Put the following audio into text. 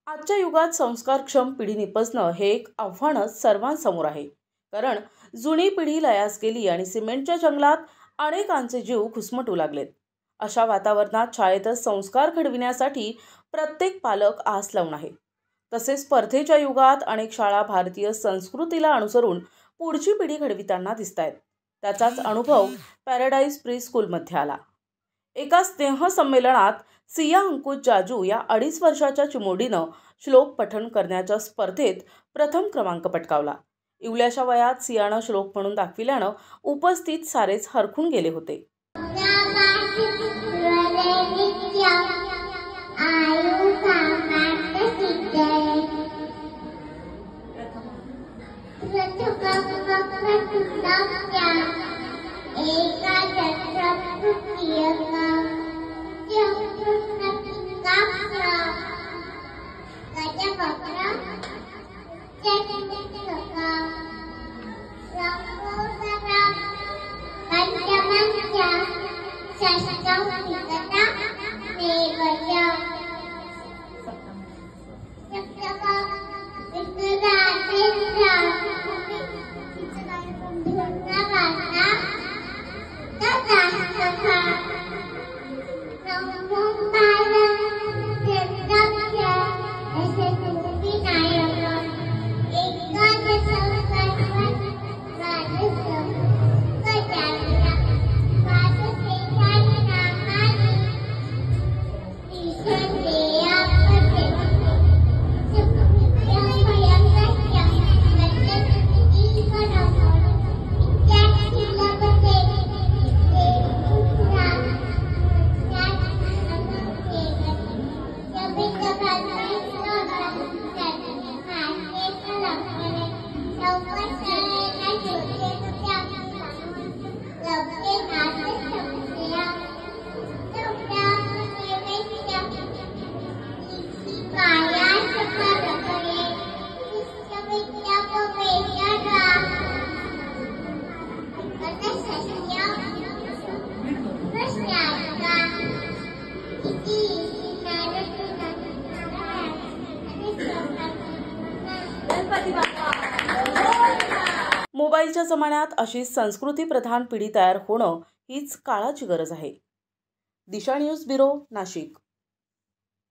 आजच्या युगात संस्कारक्षम पिढी निपजणं हे एक आव्हानच सर्वांसमोर आहे. कारण जुनी पिढी लयास गेली आणि सिमेंटच्या जंगलात अनेकांचे जीव घुसमटू लागलेत. अशा वातावरणात शाळेतच संस्कार घडविण्यासाठी प्रत्येक पालक आस लावून आहे. तसेच स्पर्धेच्या युगात अनेक शाळा भारतीय संस्कृतीला अनुसरून पुढची पिढी घडविताना दिसतायत. त्याचाच अनुभव पॅराडाईज प्री स्कूलमध्ये आला. एका स्नेहसंमेलनात सिया अंकुश जाजू या 2.5 वर्षाच्या चिमुरडीनं श्लोक पठण करण्याच्या स्पर्धेत प्रथम क्रमांक पटकावला. इवल्याशा वयात सियानं श्लोक म्हणून दाखविल्यानं उपस्थित सारेच हरखून गेले होते. मोबाईलच्या जमान्यात अशी संस्कृती प्रधान पिढी तयार होणं हीच काळाची गरज आहे. दिशा न्यूज ब्युरो, नाशिक.